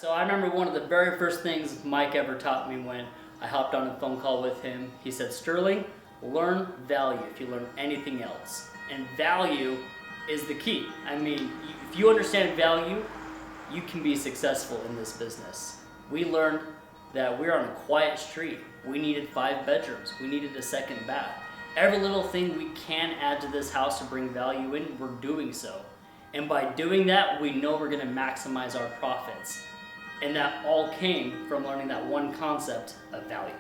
So I remember one of the very first things Mike ever taught me when I hopped on a phone call with him. He said, Sterling, learn value if you learn anything else. And value is the key. I mean, if you understand value, you can be successful in this business. We learned that we're on a quiet street. We needed 5 bedrooms. We needed a second bath. Every little thing we can add to this house to bring value in, we're doing so. And by doing that, we know we're gonna maximize our profits. And that all came from learning that one concept of value.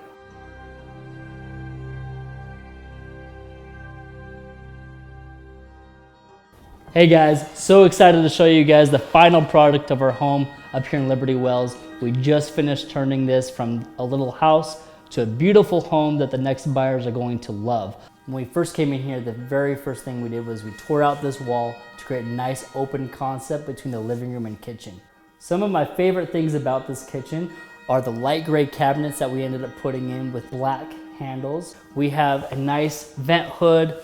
Hey guys, so excited to show you guys the final product of our home up here in Liberty Wells. We just finished turning this from a little house to a beautiful home that the next buyers are going to love. When we first came in here, the very first thing we did was we tore out this wall to create a nice open concept between the living room and kitchen. Some of my favorite things about this kitchen are the light gray cabinets that we ended up putting in with black handles. We have a nice vent hood,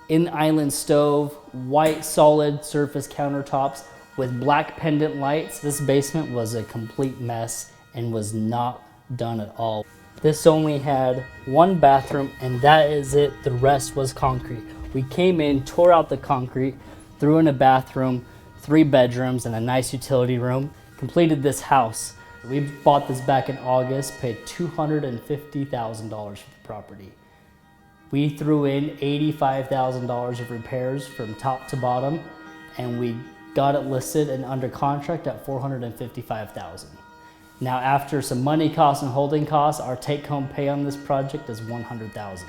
in-island stove, white solid surface countertops with black pendant lights. This basement was a complete mess and was not done at all. This only had 1 bathroom and that is it. The rest was concrete. We came in, tore out the concrete, threw in a bathroom, 3 bedrooms and a nice utility room, completed this house. We bought this back in August, paid $250,000 for the property. We threw in $85,000 of repairs from top to bottom, and we got it listed and under contract at $455,000. Now, after some money costs and holding costs, our take-home pay on this project is $100,000.